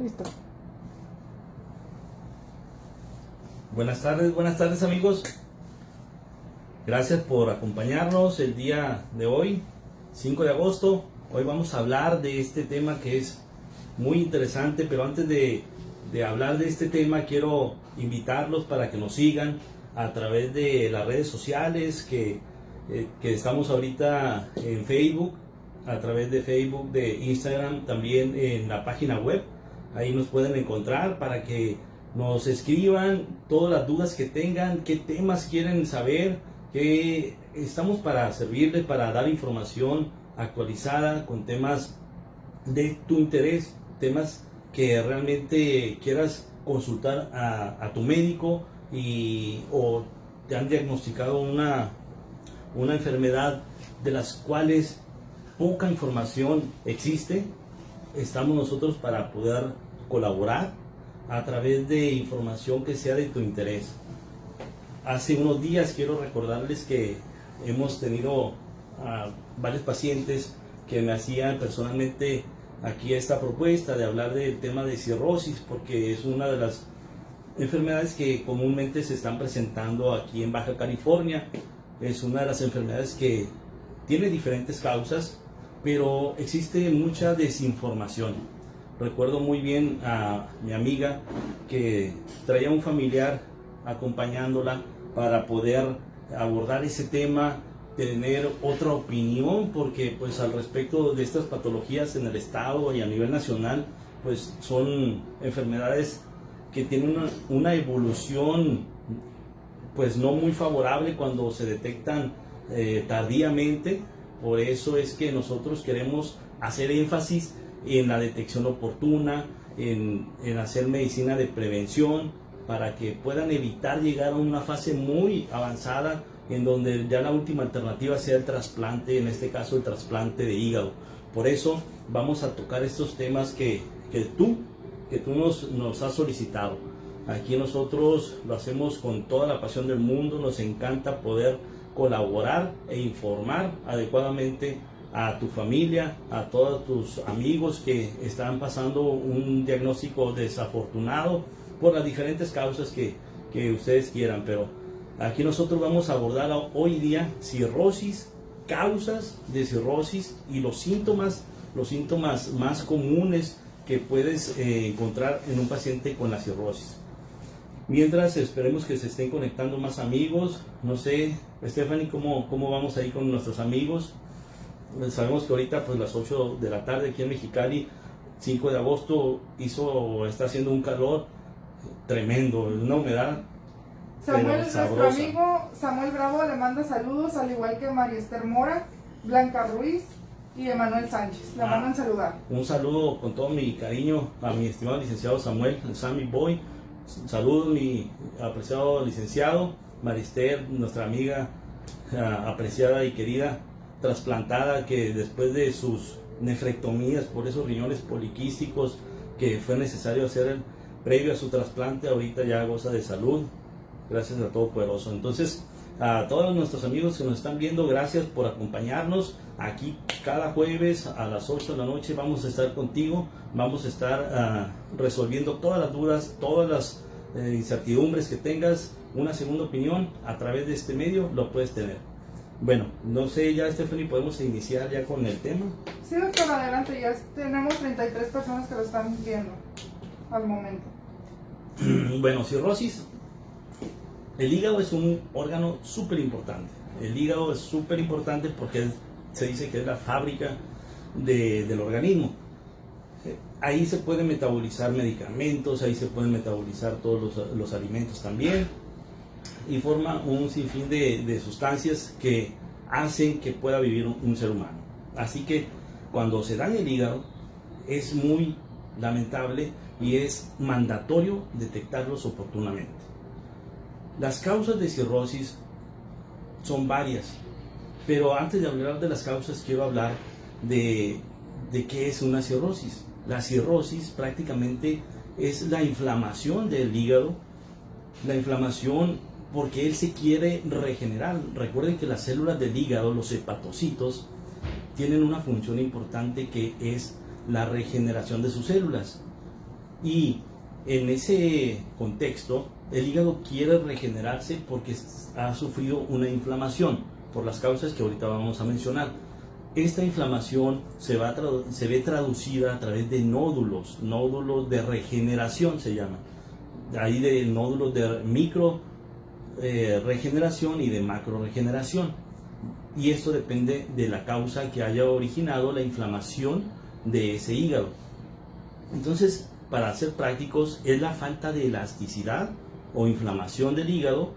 Listo. Buenas tardes amigos. Gracias por acompañarnos el día de hoy, 5 de agosto. Hoy vamos a hablar de este tema que es muy interesante, pero antes de hablar de este tema quiero invitarlos para que nos sigan a través de las redes sociales que estamos ahorita en Facebook, a través de Facebook, de Instagram, también en la página web. Ahí nos pueden encontrar para que nos escriban todas las dudas que tengan, qué temas quieren saber, que estamos para servirles, para dar información actualizada con temas de tu interés, temas que realmente quieras consultar a tu médico o te han diagnosticado una enfermedad de las cuales poca información existe. Estamos nosotros para poder colaborar a través de información que sea de tu interés. Hace unos días quiero recordarles que hemos tenido a varios pacientes que me hacían personalmente aquí esta propuesta de hablar del tema de cirrosis, porque es una de las enfermedades que comúnmente se están presentando aquí en Baja California. Es una de las enfermedades que tiene diferentes causas, pero existe mucha desinformación. Recuerdo muy bien a mi amiga que traía un familiar acompañándola para poder abordar ese tema, tener otra opinión, porque pues al respecto de estas patologías en el estado y a nivel nacional, pues son enfermedades que tienen una evolución pues no muy favorable cuando se detectan tardíamente. Por eso es que nosotros queremos hacer énfasis en la detección oportuna, en hacer medicina de prevención, para que puedan evitar llegar a una fase muy avanzada en donde ya la última alternativa sea el trasplante, en este caso el trasplante de hígado. Por eso vamos a tocar estos temas que tú nos has solicitado. Aquí nosotros lo hacemos con toda la pasión del mundo, nos encanta poder colaborar e informar adecuadamente a tu familia, a todos tus amigos que están pasando un diagnóstico desafortunado por las diferentes causas que ustedes quieran. Pero aquí nosotros vamos a abordar hoy día cirrosis, causas de cirrosis y los síntomas más comunes que puedes encontrar en un paciente con la cirrosis. Mientras esperemos que se estén conectando más amigos. No sé, Stephanie, ¿cómo vamos ahí con nuestros amigos? Sabemos que ahorita pues las 8 de la tarde aquí en Mexicali, 5 de agosto, está haciendo un calor tremendo, una humedad Samuel, sabrosa. nuestro amigo Samuel Bravo le manda saludos, al igual que María Esther Mora, Blanca Ruiz y Emanuel Sánchez. Le mandan saludar. Un saludo con todo mi cariño a mi estimado licenciado Samuel, el Sammy Boy. Saludos mi apreciado licenciado. María Esther, nuestra amiga apreciada y querida, trasplantada, que después de sus nefrectomías por esos riñones poliquísticos que fue necesario hacer previo a su trasplante, ahorita ya goza de salud, gracias a Todopoderoso. Entonces, a todos nuestros amigos que nos están viendo, gracias por acompañarnos. Aquí cada jueves a las 8 de la noche vamos a estar contigo, vamos a estar resolviendo todas las dudas, todas las incertidumbres que tengas. Una segunda opinión a través de este medio lo puedes tener. Bueno, no sé ya, Stephanie, podemos iniciar ya con el tema. Sí, doctor, adelante, ya tenemos 33 personas que lo están viendo al momento. Bueno, cirrosis. El hígado es un órgano súper importante. El hígado es súper importante porque se dice que es la fábrica del organismo. Ahí se pueden metabolizar medicamentos, ahí se pueden metabolizar todos los alimentos también, y forma un sinfín de sustancias que hacen que pueda vivir un ser humano. Así que cuando se daña el hígado es muy lamentable y es mandatorio detectarlos oportunamente. Las causas de cirrosis son varias, pero antes de hablar de las causas quiero hablar de qué es una cirrosis. La cirrosis prácticamente es la inflamación del hígado, la inflamación porque él se quiere regenerar. Recuerden que las células del hígado, los hepatocitos, tienen una función importante que es la regeneración de sus células. Y en ese contexto, el hígado quiere regenerarse porque ha sufrido una inflamación por las causas que ahorita vamos a mencionar. Esta inflamación se ve traducida a través de nódulos de regeneración se llama. Ahí de nódulos de micro regeneración y de macro regeneración. Y esto depende de la causa que haya originado la inflamación de ese hígado. Entonces, para ser prácticos, es la falta de elasticidad o inflamación del hígado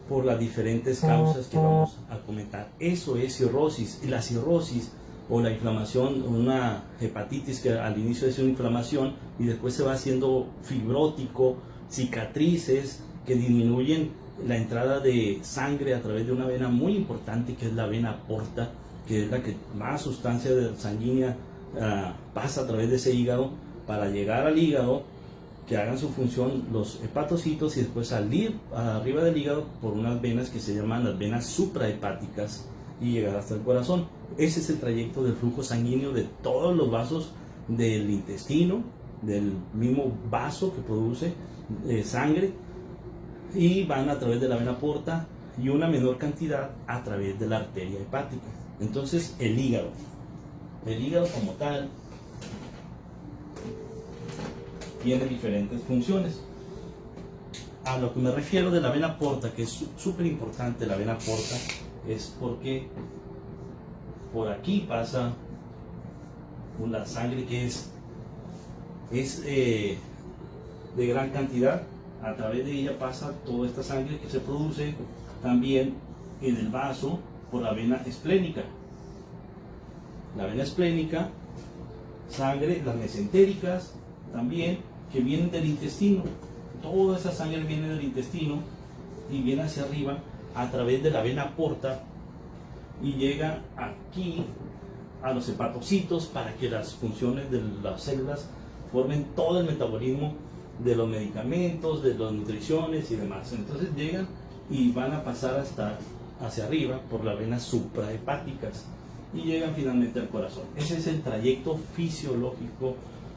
por las diferentes causas que vamos a comentar. Eso es cirrosis. Y la cirrosis o la inflamación, una hepatitis que al inicio es una inflamación y después se va haciendo fibrótico, cicatrices que disminuyen la entrada de sangre a través de una vena muy importante que es la vena porta, que es la que más sustancia sanguínea pasa a través de ese hígado para llegar al hígado, que hagan su función los hepatocitos y después salir arriba del hígado por unas venas que se llaman las venas suprahepáticas y llegar hasta el corazón. Ese es el trayecto del flujo sanguíneo de todos los vasos del intestino, del mismo vaso que produce sangre, y van a través de la vena porta y una menor cantidad a través de la arteria hepática. Entonces el hígado como tal tiene diferentes funciones. A lo que me refiero de la vena porta, que es súper importante la vena porta, es porque por aquí pasa una sangre que es de gran cantidad. A través de ella pasa toda esta sangre que se produce también en el vaso por la vena esplénica. La vena esplénica, sangre, las mesentéricas también, que vienen del intestino. Toda esa sangre viene del intestino y viene hacia arriba a través de la vena porta y llega aquí a los hepatocitos para que las funciones de las células formen todo el metabolismo de los medicamentos, de las nutriciones y demás. Entonces llegan y van a pasar hacia arriba por las venas suprahepáticas y llegan finalmente al corazón. Ese es el trayecto fisiológico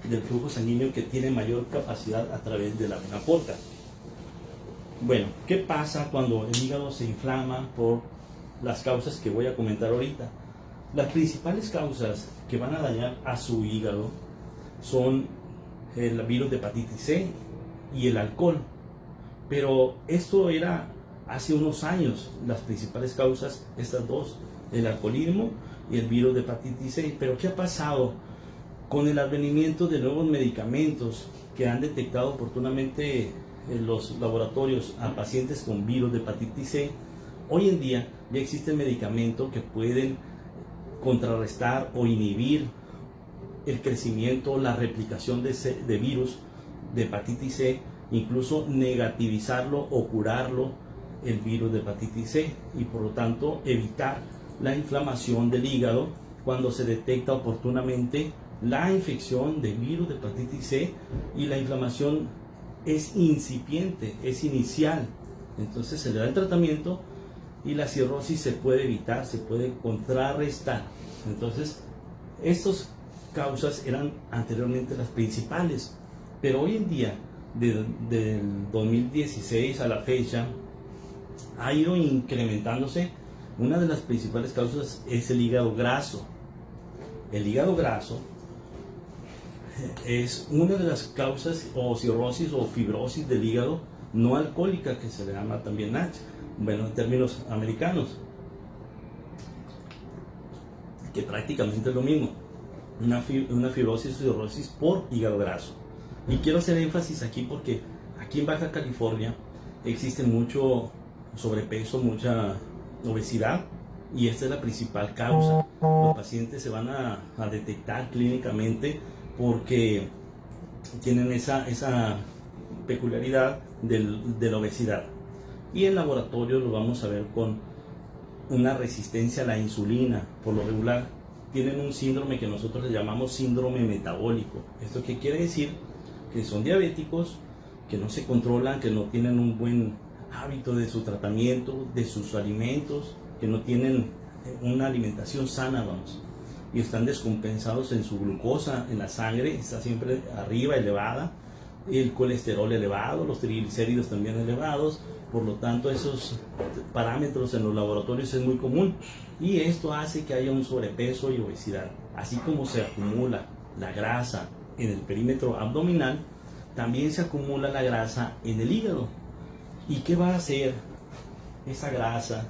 del flujo sanguíneo que tiene mayor capacidad a través de la vena porta. Bueno, ¿qué pasa cuando el hígado se inflama por las causas que voy a comentar ahorita? Las principales causas que van a dañar a su hígado son el virus de hepatitis C y el alcohol. Pero esto era hace unos años, las principales causas, estas dos, el alcoholismo y el virus de hepatitis C. Pero ¿qué ha pasado con el advenimiento de nuevos medicamentos que han detectado oportunamente en los laboratorios a pacientes con virus de hepatitis C? Hoy en día ya existen medicamentos que pueden contrarrestar o inhibir el crecimiento, la replicación de virus de hepatitis C, incluso negativizarlo o curarlo, el virus de hepatitis C, y por lo tanto evitar la inflamación del hígado cuando se detecta oportunamente la infección de virus de hepatitis C y la inflamación es incipiente, es inicial. Entonces se le da el tratamiento y la cirrosis se puede evitar, se puede contrarrestar. Entonces estas causas eran anteriormente las principales, pero hoy en día, del 2016 a la fecha, ha ido incrementándose. Una de las principales causas es el hígado graso. El hígado graso es una de las causas o cirrosis o fibrosis del hígado no alcohólica, que se le llama también NASH, bueno, en términos americanos, que prácticamente es lo mismo, una fibrosis o cirrosis por hígado graso. Y quiero hacer énfasis aquí porque aquí en Baja California existe mucho sobrepeso, mucha obesidad, y esta es la principal causa. Los pacientes se van a detectar clínicamente porque tienen esa peculiaridad de la obesidad, y en laboratorio lo vamos a ver con una resistencia a la insulina. Por lo regular tienen un síndrome que nosotros le llamamos síndrome metabólico. ¿Esto qué quiere decir? Que son diabéticos, que no se controlan, que no tienen un buen hábito de su tratamiento, de sus alimentos, que no tienen una alimentación sana, vamos, y están descompensados en su glucosa, en la sangre, está siempre arriba, elevada, el colesterol elevado, los triglicéridos también elevados. Por lo tanto, esos parámetros en los laboratorios es muy común y esto hace que haya un sobrepeso y obesidad. Así como se acumula la grasa en el perímetro abdominal, también se acumula la grasa en el hígado. ¿Y qué va a hacer esa grasa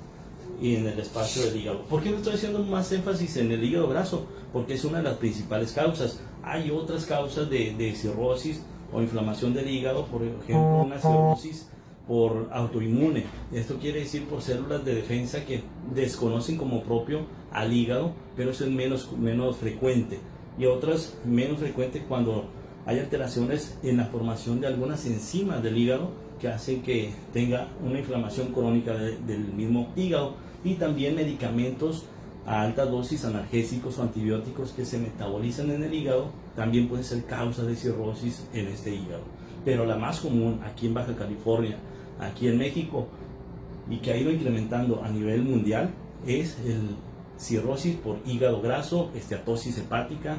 en el espacio del hígado? ¿Por qué no estoy haciendo más énfasis en el hígado graso? Porque es una de las principales causas. Hay otras causas de cirrosis o inflamación del hígado, por ejemplo, una cirrosis por autoinmune. Esto quiere decir por células de defensa que desconocen como propio al hígado, pero eso es menos frecuente. Y otras menos frecuente cuando hay alteraciones en la formación de algunas enzimas del hígado que hacen que tenga una inflamación crónica del mismo hígado, y también medicamentos a alta dosis, analgésicos o antibióticos que se metabolizan en el hígado, también pueden ser causa de cirrosis en este hígado. Pero la más común aquí en Baja California, aquí en México, y que ha ido incrementando a nivel mundial, es el cirrosis por hígado graso, esteatosis hepática,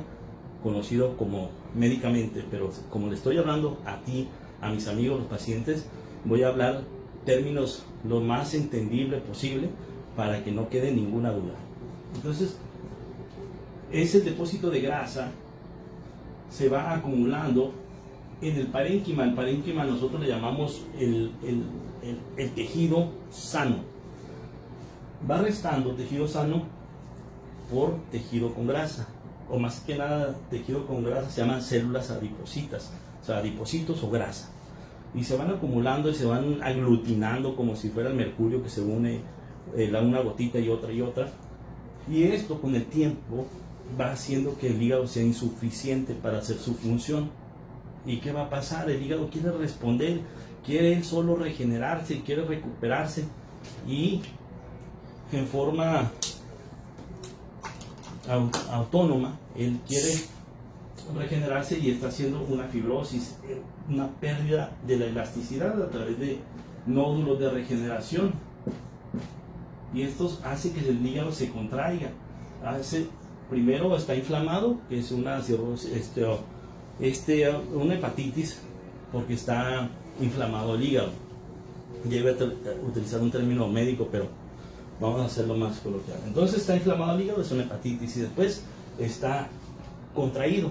conocido como médicamente, pero como le estoy hablando a ti, a mis amigos, los pacientes, voy a hablar términos lo más entendible posible para que no quede ninguna duda. Entonces, ese depósito de grasa se va acumulando en el parénquima. El parénquima nosotros le llamamos el tejido sano. Va restando tejido sano por tejido con grasa, o más que nada tejido con grasa se llaman células adipositas, o sea, adipocitos o grasa, y se van acumulando y se van aglutinando como si fuera el mercurio que se une una gotita y otra, y esto con el tiempo va haciendo que el hígado sea insuficiente para hacer su función. ¿Y qué va a pasar? El hígado quiere responder, quiere él solo regenerarse, quiere recuperarse, y en forma autónoma él quiere regenerarse y está haciendo una fibrosis, una pérdida de la elasticidad a través de nódulos de regeneración, y esto hace que el hígado se contraiga. Primero está inflamado, que es una cirrosis, una hepatitis, porque está inflamado el hígado. Ya iba a utilizar un término médico, pero vamos a hacerlo más coloquial. Entonces está inflamado el hígado, es una hepatitis, y después está contraído,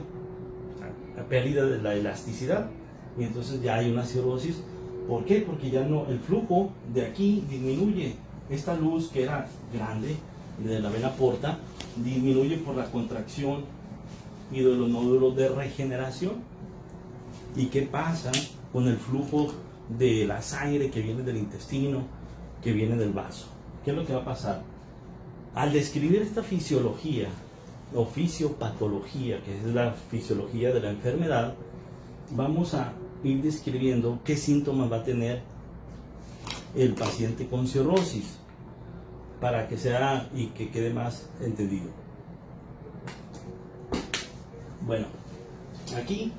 la pérdida de la elasticidad, y entonces ya hay una cirrosis. ¿Por qué? Porque ya no, el flujo de aquí disminuye. Esta luz que era grande de la vena porta disminuye por la contracción y de los nódulos de regeneración. ¿Y qué pasa con el flujo de la sangre que viene del intestino, que viene del vaso? ¿Qué es lo que va a pasar? Al describir esta fisiología o fisiopatología, que es la fisiología de la enfermedad, vamos a ir describiendo qué síntomas va a tener el paciente con cirrosis, para que sea y que quede más entendido. Bueno, aquí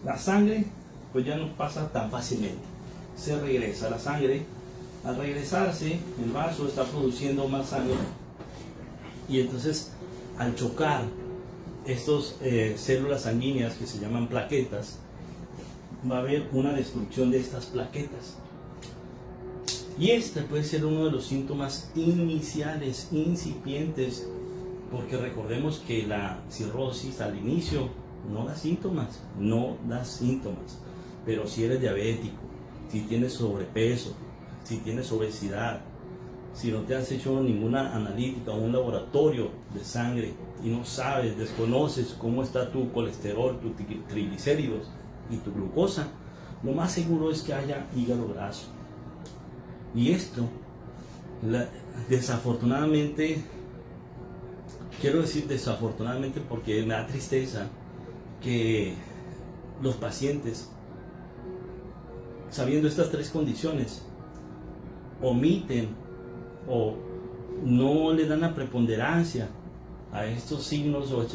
la sangre pues ya no pasa tan fácilmente, se regresa la sangre. Al regresarse, el vaso está produciendo más sangre, y entonces al chocar estas células sanguíneas que se llaman plaquetas, va a haber una destrucción de estas plaquetas. Y este puede ser uno de los síntomas iniciales, incipientes, porque recordemos que la cirrosis al inicio no da síntomas, pero si eres diabético, si tienes sobrepeso, si tienes obesidad, si no te has hecho ninguna analítica o un laboratorio de sangre y no sabes, desconoces cómo está tu colesterol, tus triglicéridos y tu glucosa, lo más seguro es que haya hígado graso. Y esto, desafortunadamente, quiero decir desafortunadamente porque me da tristeza que los pacientes, sabiendo estas tres condiciones, omiten o no le dan la preponderancia a estos signos o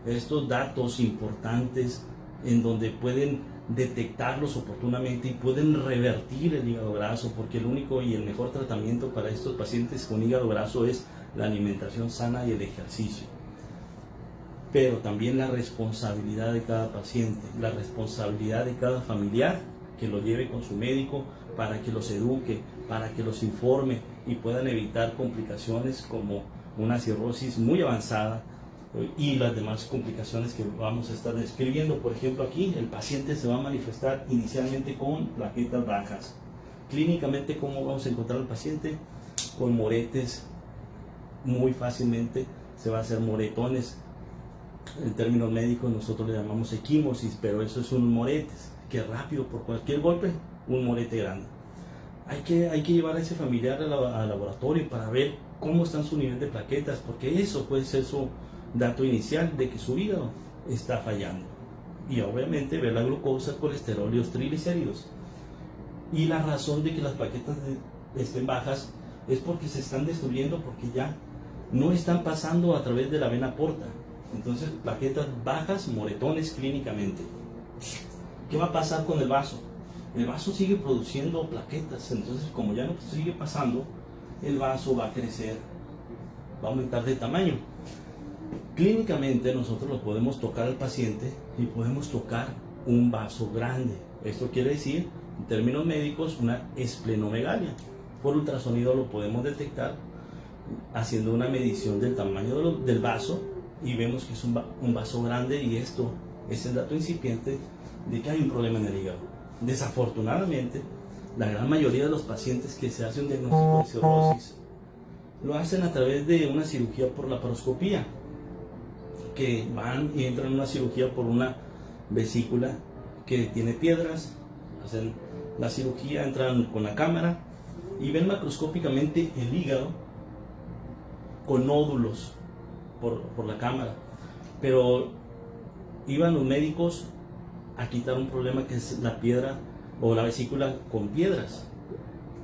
estos datos importantes en donde pueden detectarlos oportunamente y pueden revertir el hígado graso, porque el único y el mejor tratamiento para estos pacientes con hígado graso es la alimentación sana y el ejercicio. pero también la responsabilidad de cada paciente, la responsabilidad de cada familiar que lo lleve con su médico para que los eduque, para que los informe y puedan evitar complicaciones como una cirrosis muy avanzada y las demás complicaciones que vamos a estar describiendo. Por ejemplo, aquí el paciente se va a manifestar inicialmente con plaquetas bajas. Clínicamente, ¿cómo vamos a encontrar al paciente? Con moretes, muy fácilmente se va a hacer moretones. En términos médicos nosotros le llamamos equimosis, pero eso es un moretes, que rápido por cualquier golpe, un morete grande. Hay que llevar a ese familiar al laboratorio para ver cómo están su nivel de plaquetas, porque eso puede ser su dato inicial de que su hígado está fallando. Y obviamente ver la glucosa, colesterol y los triglicéridos. Y la razón de que las plaquetas estén bajas es porque se están destruyendo, porque ya no están pasando a través de la vena porta. Entonces, plaquetas bajas, moretones clínicamente. ¿Qué va a pasar con el vaso? El vaso sigue produciendo plaquetas, entonces como ya no sigue pasando, el vaso va a crecer, va a aumentar de tamaño. Clínicamente nosotros lo podemos tocar al paciente y podemos tocar un vaso grande. Esto quiere decir, en términos médicos, una esplenomegalia. Por ultrasonido lo podemos detectar haciendo una medición del tamaño del vaso y vemos que es un vaso grande, y esto es el dato incipiente de que hay un problema en el hígado. Desafortunadamente, la gran mayoría de los pacientes que se hacen un diagnóstico de cirrosis lo hacen a través de una cirugía por laparoscopía, que van y entran en una cirugía por una vesícula que tiene piedras, hacen la cirugía, entran con la cámara y ven macroscópicamente el hígado con nódulos por la cámara, pero iban los médicos a quitar un problema que es la piedra o la vesícula con piedras,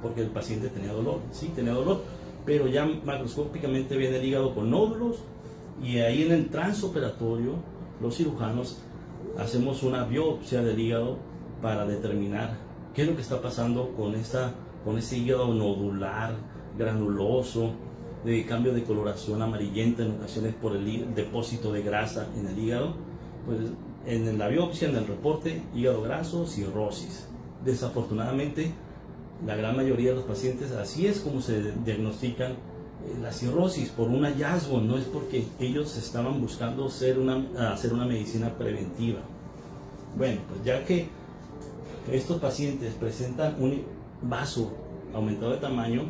porque el paciente tenía dolor, sí, tenía dolor, pero ya macroscópicamente viene el hígado con nódulos, y ahí en el transoperatorio los cirujanos hacemos una biopsia del hígado para determinar qué es lo que está pasando con este hígado nodular, granuloso, de cambio de coloración amarillenta en ocasiones por el depósito de grasa en el hígado. Pues en la biopsia, en el reporte, hígado graso, cirrosis. Desafortunadamente, la gran mayoría de los pacientes, así es como se diagnostican la cirrosis, por un hallazgo, no es porque ellos estaban buscando hacer una medicina preventiva. Bueno, pues ya que estos pacientes presentan un vaso aumentado de tamaño,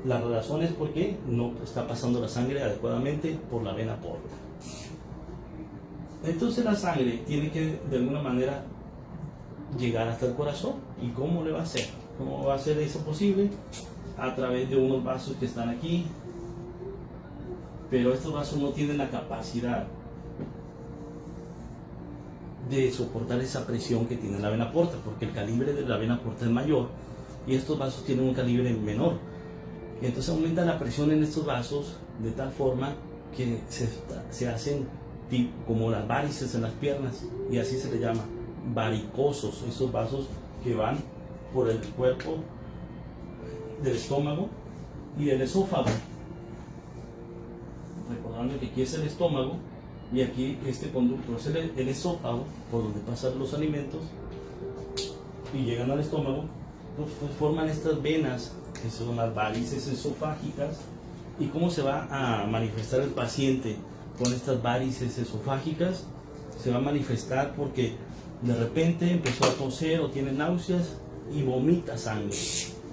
la razón es porque no está pasando la sangre adecuadamente por la vena porta. Entonces la sangre tiene que de alguna manera llegar hasta el corazón. ¿Y cómo le va a hacer? ¿Cómo va a ser eso posible? A través de unos vasos que están aquí, pero estos vasos no tienen la capacidad de soportar esa presión que tiene la vena porta, porque el calibre de la vena porta es mayor y estos vasos tienen un calibre menor. Y entonces aumenta la presión en estos vasos de tal forma que se hacen como las varices en las piernas, y así se le llama varicosos, esos vasos que van por el cuerpo del estómago y el esófago. Recordando que aquí es el estómago y aquí este conducto es el esófago, por donde pasan los alimentos y llegan al estómago, pues forman estas venas que son las varices esofágicas. ¿Y cómo se va a manifestar el paciente con estas varices esofágicas? Se va a manifestar porque de repente empezó a toser o tiene náuseas y vomita sangre,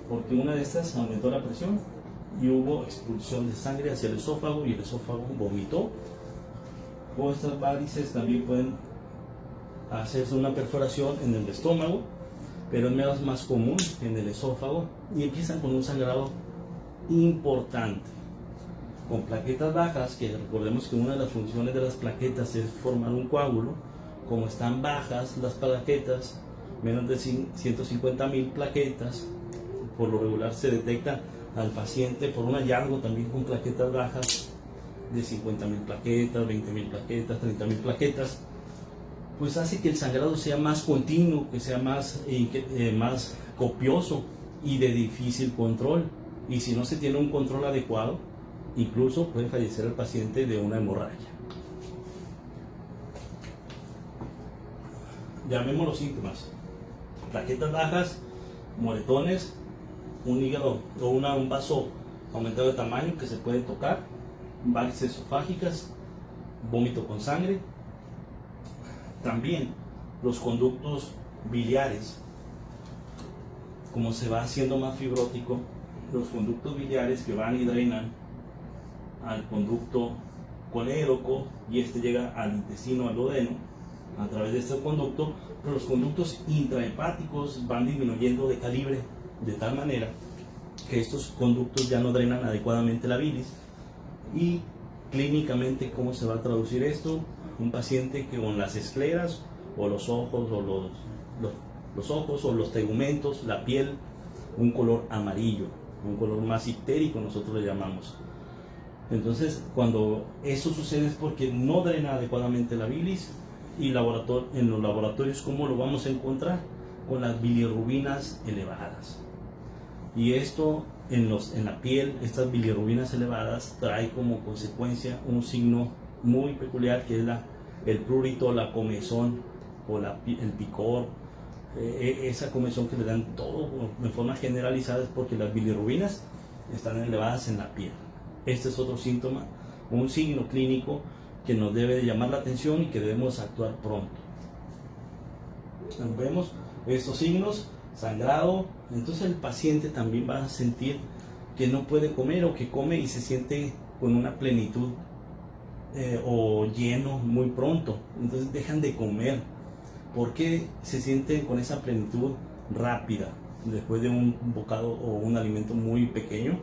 porque una de estas aumentó la presión y hubo expulsión de sangre hacia el esófago y el esófago vomitó. O estas varices también pueden hacerse una perforación en el estómago, pero es más común en el esófago, y empiezan con un sangrado importante, con plaquetas bajas, que recordemos que una de las funciones de las plaquetas es formar un coágulo. Como están bajas las plaquetas, menos de 150,000 plaquetas, por lo regular se detecta al paciente por un hallazgo también con plaquetas bajas de 50,000 plaquetas, 20,000 plaquetas, 30,000 plaquetas, pues hace que el sangrado sea más continuo, que sea más copioso y de difícil control. Y si no se tiene un control adecuado, incluso puede fallecer el paciente de una hemorragia. llamemos los síntomas: plaquetas bajas, moretones, un hígado o un vaso aumentado de tamaño que se puede tocar, varices esofágicas, vómito con sangre. También los conductos biliares, como se va haciendo más fibrótico, los conductos biliares que van y drenan al conducto colédoco y este llega al intestino, al duodeno, a través de este conducto, pero los conductos intrahepáticos van disminuyendo de calibre de tal manera que estos conductos ya no drenan adecuadamente la bilis. Y clínicamente, ¿cómo se va a traducir esto? Un paciente que con las escleras o los ojos o los ojos o los tegumentos, la piel, un color amarillo, un color más ictérico nosotros le llamamos. Entonces, cuando eso sucede es porque no drena adecuadamente la bilis. Y en los laboratorios, ¿cómo lo vamos a encontrar? Con las bilirrubinas elevadas. Y esto en la piel, estas bilirrubinas elevadas, trae como consecuencia un signo muy peculiar que es el prurito, la comezón o el picor. Esa comezón que le dan todo de forma generalizada es porque las bilirrubinas están elevadas en la piel. Este es otro síntoma, un signo clínico que nos debe de llamar la atención y que debemos actuar pronto. Vemos estos signos: sangrado. Entonces el paciente también va a sentir que no puede comer, o que come y se siente con una plenitud o lleno muy pronto. Entonces dejan de comer. ¿Por qué se sienten con esa plenitud rápida después de un bocado o un alimento muy pequeño?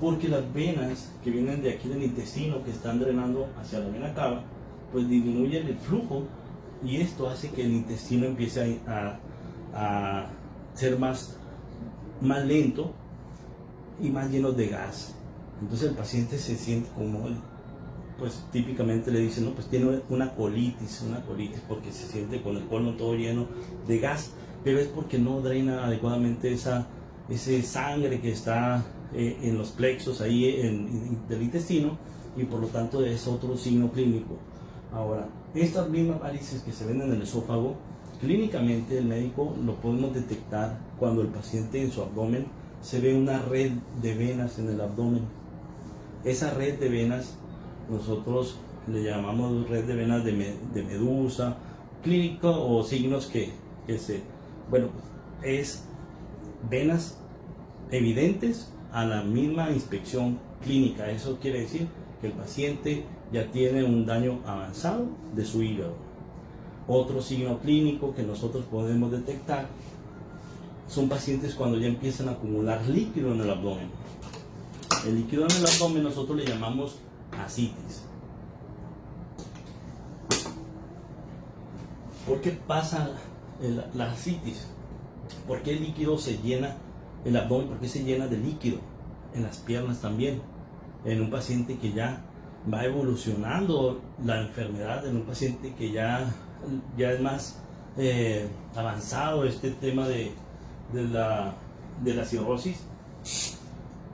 Porque las venas que vienen de aquí del intestino, que están drenando hacia la vena cava, pues disminuyen el flujo, y esto hace que el intestino empiece a ser más lento y más lleno de gas. Entonces el paciente se siente como, pues típicamente le dicen, no, pues tiene una colitis, porque se siente con el colon todo lleno de gas, pero es porque no drena adecuadamente ese sangre que está en los plexos ahí del intestino, y por lo tanto es otro signo clínico. Ahora, estas mismas varices que se ven en el esófago, clínicamente el médico lo podemos detectar cuando el paciente en su abdomen se ve una red de venas en el abdomen. Esa red de venas nosotros le llamamos red de venas de Medusa, clínico, o signos es venas evidentes a la misma inspección clínica. Eso quiere decir que el paciente ya tiene un daño avanzado de su hígado. Otro signo clínico que nosotros podemos detectar son pacientes cuando ya empiezan a acumular líquido en el abdomen. El líquido en el abdomen nosotros le llamamos ascitis. ¿Por qué pasa la ascitis? ¿Por qué el líquido se llena el abdomen? ¿Por qué se llena de líquido? En las piernas también. En un paciente que ya va evolucionando la enfermedad, en un paciente que ya es más avanzado este tema de la cirrosis.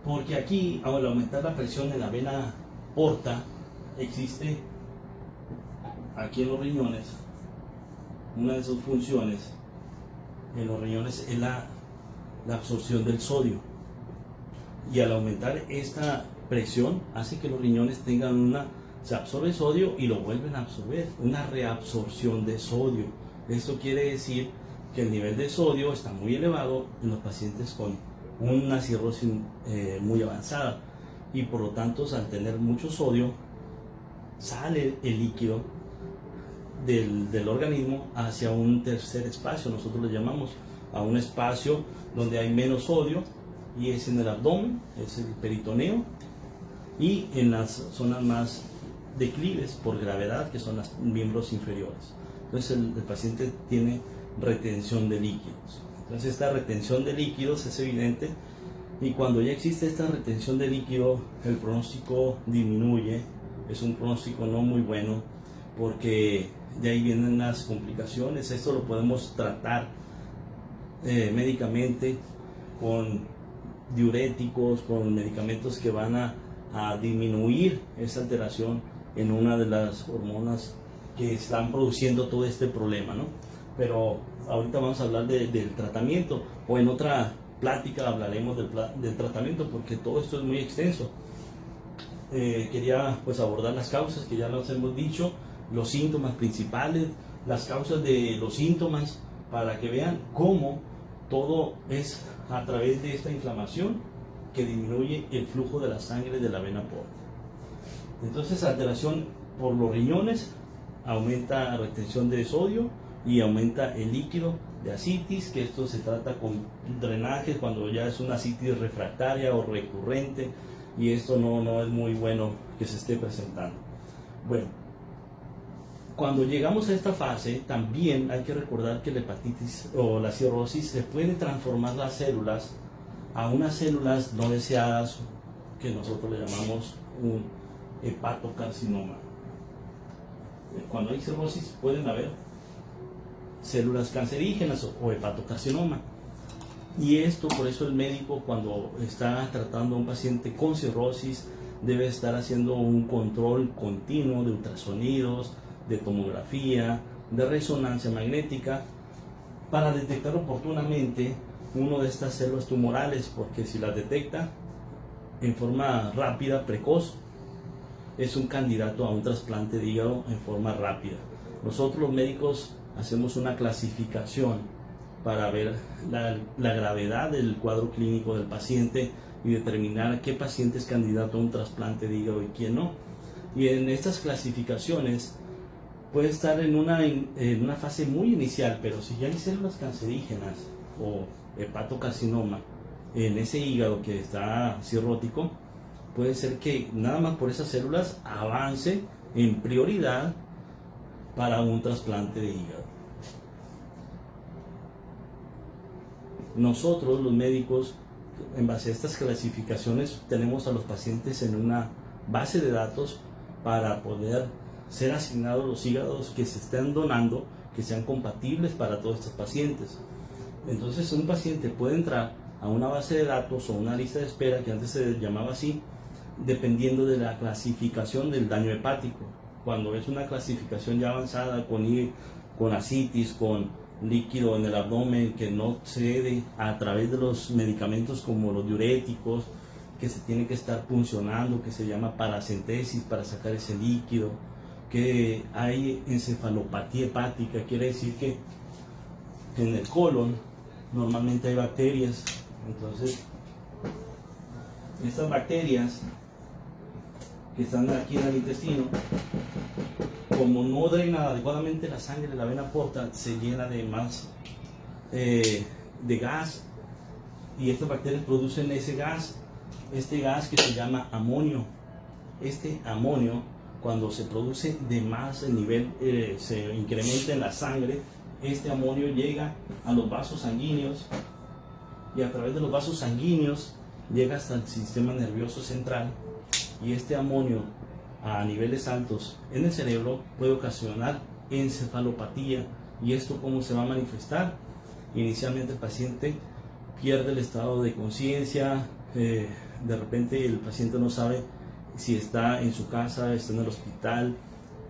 Porque aquí, al aumentar la presión en la vena porta, existe aquí en los riñones, una de sus funciones en los riñones es la absorción del sodio, y al aumentar esta presión hace que los riñones se absorbe sodio y lo vuelven a absorber, una reabsorción de sodio. Esto quiere decir que el nivel de sodio está muy elevado en los pacientes con una cirrosis muy avanzada, y por lo tanto, al tener mucho sodio, sale el líquido del organismo hacia un tercer espacio. Nosotros le llamamos a un espacio donde hay menos sodio, y es en el abdomen, es el peritoneo, y en las zonas más declives por gravedad, que son los miembros inferiores. Entonces el paciente tiene retención de líquidos. Entonces esta retención de líquidos es evidente, y cuando ya existe esta retención de líquido, el pronóstico disminuye. Es un pronóstico no muy bueno, porque de ahí vienen las complicaciones. Esto lo podemos tratar médicamente con diuréticos, con medicamentos que van a disminuir esa alteración en una de las hormonas que están produciendo todo este problema, ¿no? pero ahorita vamos a hablar del tratamiento, o en otra plática hablaremos del tratamiento, porque todo esto es muy extenso. Quería pues abordar las causas que ya nos hemos dicho, los síntomas principales, las causas de los síntomas, para que vean cómo todo es a través de esta inflamación que disminuye el flujo de la sangre de la vena porta. Entonces, alteración por los riñones, aumenta la retención de sodio y aumenta el líquido de ascitis, que esto se trata con drenajes cuando ya es una ascitis refractaria o recurrente, y esto no es muy bueno que se esté presentando. Bueno, cuando llegamos a esta fase, también hay que recordar que la hepatitis o la cirrosis se puede transformar las células a unas células no deseadas que nosotros le llamamos un hepatocarcinoma. Cuando hay cirrosis pueden haber células cancerígenas o hepatocarcinoma. Y esto, por eso el médico, cuando está tratando a un paciente con cirrosis, debe estar haciendo un control continuo de ultrasonidos, de tomografía, de resonancia magnética, para detectar oportunamente una de estas células tumorales, porque si las detecta en forma rápida, precoz, es un candidato a un trasplante de hígado en forma rápida. Nosotros los médicos hacemos una clasificación para ver la gravedad del cuadro clínico del paciente y determinar qué paciente es candidato a un trasplante de hígado y quién no. Y en estas clasificaciones puede estar en una fase muy inicial, pero si ya hay células cancerígenas o hepatocarcinoma en ese hígado que está cirrótico, puede ser que nada más por esas células avance en prioridad para un trasplante de hígado. Nosotros los médicos, en base a estas clasificaciones, tenemos a los pacientes en una base de datos para poder ser asignados los hígados que se estén donando, que sean compatibles para todos estos pacientes. Entonces un paciente puede entrar a una base de datos o una lista de espera, que antes se llamaba así, dependiendo de la clasificación del daño hepático. Cuando es una clasificación ya avanzada con ascitis, con líquido en el abdomen que no cede a través de los medicamentos como los diuréticos, que se tiene que estar puncionando, que se llama paracentesis para sacar ese líquido, que hay encefalopatía hepática, quiere decir que en el colon normalmente hay bacterias. Entonces estas bacterias que están aquí en el intestino, como no drena adecuadamente la sangre de la vena porta, se llena de más de gas, y estas bacterias producen ese gas, este gas que se llama amonio. Este amonio, cuando se produce de más, el nivel se incrementa en la sangre, este amonio llega a los vasos sanguíneos, y a través de los vasos sanguíneos llega hasta el sistema nervioso central, y este amonio a niveles altos en el cerebro puede ocasionar encefalopatía. ¿Y esto cómo se va a manifestar? Inicialmente el paciente pierde el estado de conciencia, de repente el paciente no sabe si está en su casa, está en el hospital,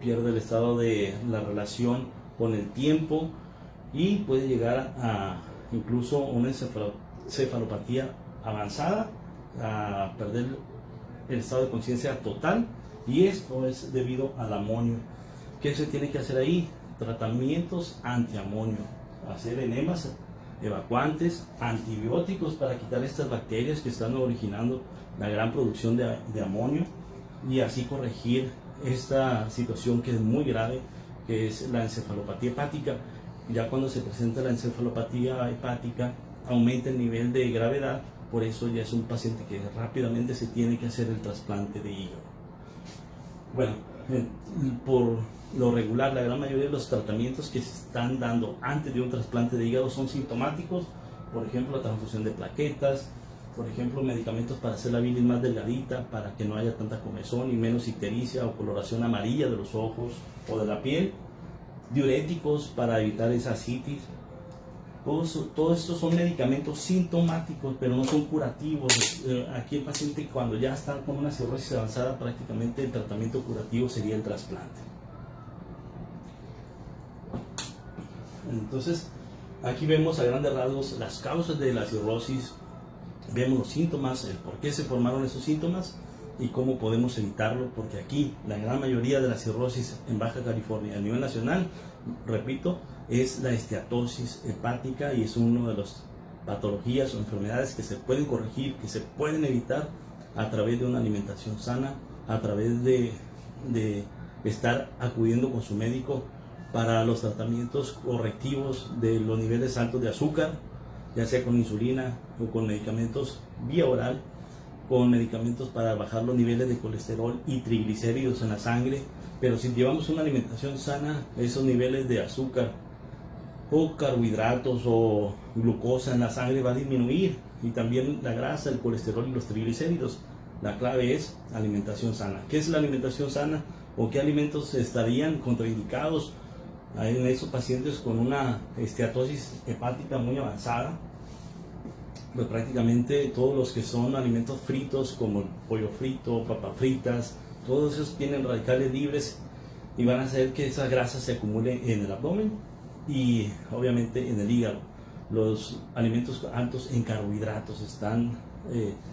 pierde el estado de la relación con el tiempo, y puede llegar a incluso una encefalopatía avanzada, a perder el estado de conciencia total. Y esto es debido al amonio. ¿Qué se tiene que hacer ahí? Tratamientos antiamonio, hacer enemas evacuantes, antibióticos para quitar estas bacterias que están originando la gran producción de amonio, y así corregir esta situación que es muy grave, que es la encefalopatía hepática. Ya cuando se presenta la encefalopatía hepática, aumenta el nivel de gravedad, por eso ya es un paciente que rápidamente se tiene que hacer el trasplante de hígado. Bueno, por lo regular, la gran mayoría de los tratamientos que se están dando antes de un trasplante de hígado son sintomáticos. Por ejemplo, la transfusión de plaquetas, por ejemplo, medicamentos para hacer la bilis más delgadita, para que no haya tanta comezón y menos ictericia o coloración amarilla de los ojos o de la piel, diuréticos para evitar esa ascitis. Todos estos son medicamentos sintomáticos, pero no son curativos. Aquí el paciente, cuando ya está con una cirrosis avanzada, prácticamente el tratamiento curativo sería el trasplante. Entonces, aquí vemos a grandes rasgos las causas de la cirrosis, vemos los síntomas, el por qué se formaron esos síntomas y cómo podemos evitarlo, porque aquí la gran mayoría de la cirrosis en Baja California a nivel nacional, repito, es la esteatosis hepática y es una de las patologías o enfermedades que se pueden corregir, que se pueden evitar a través de una alimentación sana, a través de estar acudiendo con su médico para los tratamientos correctivos de los niveles altos de azúcar, ya sea con insulina o con medicamentos vía oral, con medicamentos para bajar los niveles de colesterol y triglicéridos en la sangre. Pero si llevamos una alimentación sana, esos niveles de azúcar o carbohidratos o glucosa en la sangre va a disminuir, y también la grasa, el colesterol y los triglicéridos. La clave es alimentación sana. ¿Qué es la alimentación sana? ¿O qué alimentos estarían contraindicados en esos pacientes con una esteatosis hepática muy avanzada? Pues prácticamente todos los que son alimentos fritos, como el pollo frito, papas fritas, todos esos tienen radicales libres y van a hacer que esa grasa se acumule en el abdomen y obviamente en el hígado. Los alimentos altos en carbohidratos están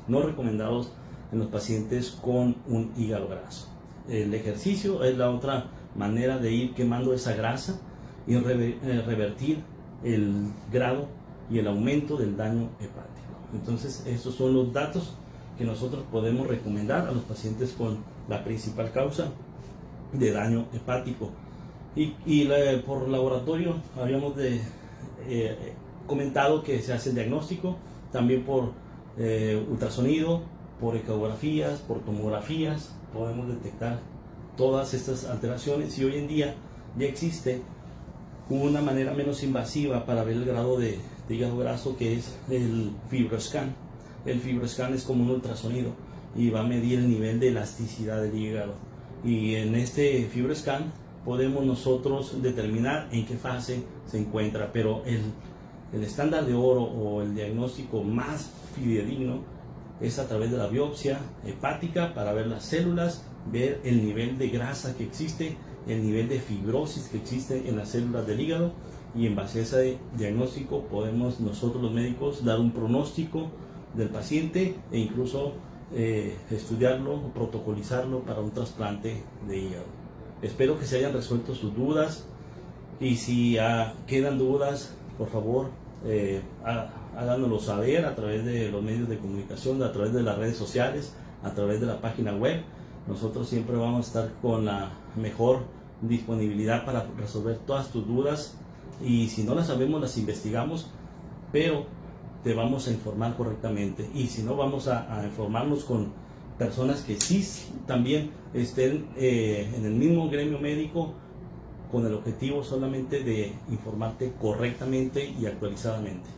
no recomendados en los pacientes con un hígado graso. El ejercicio es la otra manera de ir quemando esa grasa y revertir el grado y el aumento del daño hepático. Entonces, estos son los datos que nosotros podemos recomendar a los pacientes con la principal causa de daño hepático. Por laboratorio habíamos comentado que se hace el diagnóstico, también por ultrasonido, por ecografías, por tomografías, podemos detectar todas estas alteraciones, y hoy en día ya existe una manera menos invasiva para ver el grado de hígado graso, que es el FibroScan. El FibroScan es como un ultrasonido y va a medir el nivel de elasticidad del hígado, y en este FibroScan podemos nosotros determinar en qué fase se encuentra, pero el estándar de oro o el diagnóstico más fidedigno es a través de la biopsia hepática para ver las células, ver el nivel de grasa que existe, el nivel de fibrosis que existe en las células del hígado, y en base a ese diagnóstico podemos nosotros los médicos dar un pronóstico del paciente e incluso estudiarlo o protocolizarlo para un trasplante de hígado. Espero que se hayan resuelto sus dudas, y si quedan dudas, por favor háganoslo saber a través de los medios de comunicación, a través de las redes sociales, a través de la página web. Nosotros siempre vamos a estar con la mejor disponibilidad para resolver todas tus dudas, y si no las sabemos las investigamos, pero te vamos a informar correctamente, y si no, vamos a informarnos con personas que sí también estén en el mismo gremio médico, con el objetivo solamente de informarte correctamente y actualizadamente.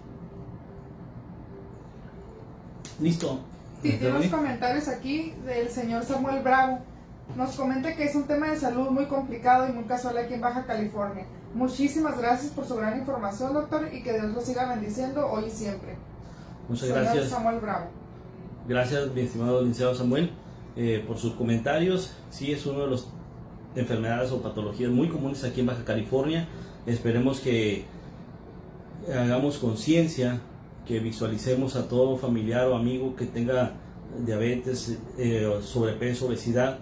¿Listo? Sí, tenemos comentarios aquí del señor Samuel Bravo. Nos comenta que es un tema de salud muy complicado y muy casual aquí en Baja California. Muchísimas gracias por su gran información, doctor, y que Dios lo siga bendiciendo hoy y siempre. Muchas señor gracias. Samuel Bravo. Gracias, mi estimado licenciado Samuel, por sus comentarios. Sí, es una de las enfermedades o patologías muy comunes aquí en Baja California. Esperemos que hagamos conciencia, que visualicemos a todo familiar o amigo que tenga diabetes, sobrepeso, obesidad,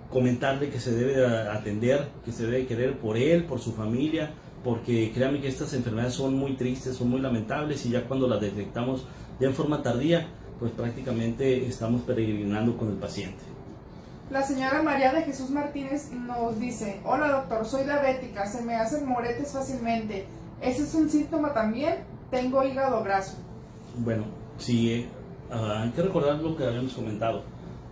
comentarle que se debe atender, que se debe querer por él, por su familia, porque créanme que estas enfermedades son muy tristes, son muy lamentables, y ya cuando las detectamos ya en forma tardía, pues prácticamente estamos peregrinando con el paciente. La señora María de Jesús Martínez nos dice: hola doctor, soy diabética, se me hacen moretes fácilmente. ¿Ese es un síntoma también? Tengo hígado graso. Bueno, sí, hay que recordar lo que habíamos comentado.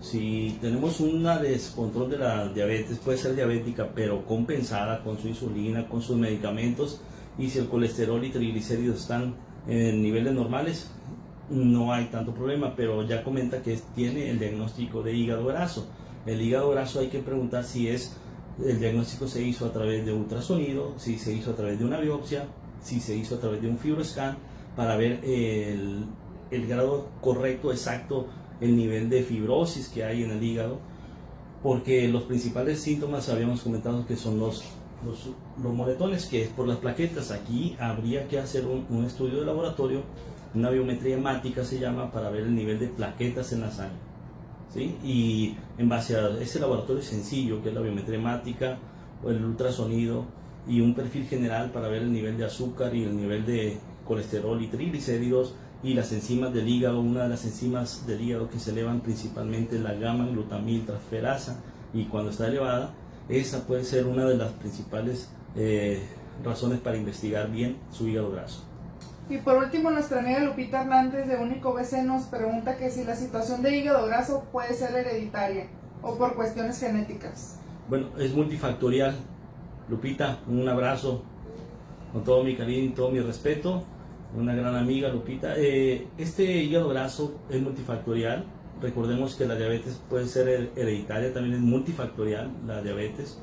Si tenemos un descontrol de la diabetes, puede ser diabética, pero compensada con su insulina, con sus medicamentos, y si el colesterol y triglicéridos están en niveles normales, no hay tanto problema, pero ya comenta que tiene el diagnóstico de hígado graso. El hígado graso hay que preguntar si el diagnóstico se hizo a través de ultrasonido, si se hizo a través de una biopsia, si se hizo a través de un FibroScan, para ver el grado correcto, exacto, el nivel de fibrosis que hay en el hígado, porque los principales síntomas habíamos comentado que son los los moretones, que es por las plaquetas. Aquí habría que hacer un estudio de laboratorio, una biometría hemática se llama, para ver el nivel de plaquetas en la sangre, ¿sí? Y en base a ese laboratorio sencillo, que es la biometría hemática o el ultrasonido, y un perfil general para ver el nivel de azúcar y el nivel de colesterol y triglicéridos y las enzimas del hígado. Una de las enzimas del hígado que se elevan principalmente es la gamma-glutamil transferasa, y cuando está elevada, esa puede ser una de las principales razones para investigar bien su hígado graso. Y por último, nuestra amiga Lupita Hernández de Único BC nos pregunta que si la situación de hígado graso puede ser hereditaria o por cuestiones genéticas. Bueno, es multifactorial. Lupita, un abrazo con todo mi cariño y todo mi respeto. Una gran amiga, Lupita. Este hígado graso es multifactorial. Recordemos que la diabetes puede ser hereditaria, también es multifactorial la diabetes.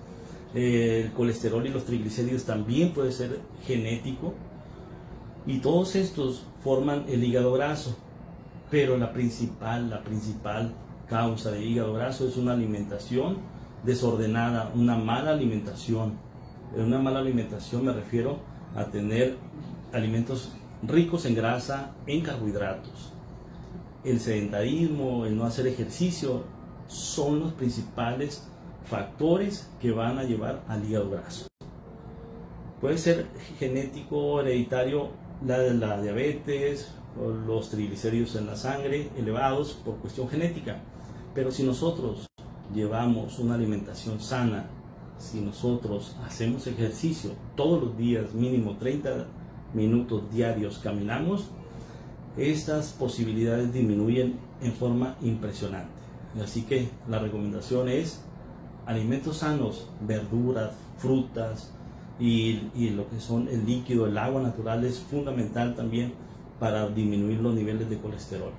El colesterol y los triglicéridos también puede ser genético. Y todos estos forman el hígado graso. Pero la principal causa de hígado graso es una alimentación desordenada, una mala alimentación. Una mala alimentación me refiero a tener alimentos ricos en grasa, en carbohidratos. El sedentarismo, el no hacer ejercicio, son los principales factores que van a llevar al hígado graso. Puede ser genético, hereditario, la diabetes, o los triglicéridos en la sangre elevados por cuestión genética. Pero si nosotros llevamos una alimentación sana, si nosotros hacemos ejercicio todos los días, mínimo 30 minutos diarios, caminamos, estas posibilidades disminuyen en forma impresionante. Así que la recomendación es alimentos sanos, verduras, frutas y lo que son el líquido, el agua natural es fundamental también para disminuir los niveles de colesterol.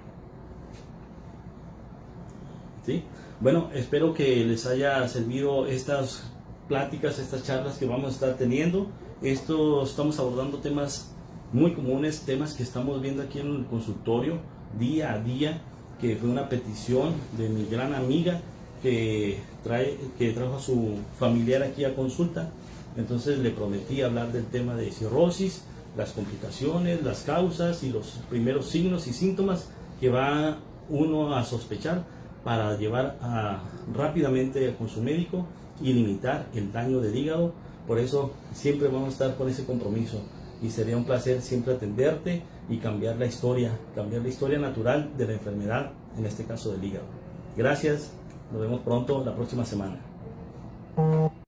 ¿Sí? Bueno, espero que les haya servido estas pláticas, estas charlas que vamos a estar teniendo. Estamos abordando temas muy comunes, temas que estamos viendo aquí en el consultorio día a día, que fue una petición de mi gran amiga que trajo a su familiar aquí a consulta. Entonces le prometí hablar del tema de cirrosis, las complicaciones, las causas y los primeros signos y síntomas que va uno a sospechar para llevar rápidamente con su médico y limitar el daño del hígado. Por eso siempre vamos a estar con ese compromiso y sería un placer siempre atenderte y cambiar la historia natural de la enfermedad, en este caso del hígado. Gracias, nos vemos pronto la próxima semana.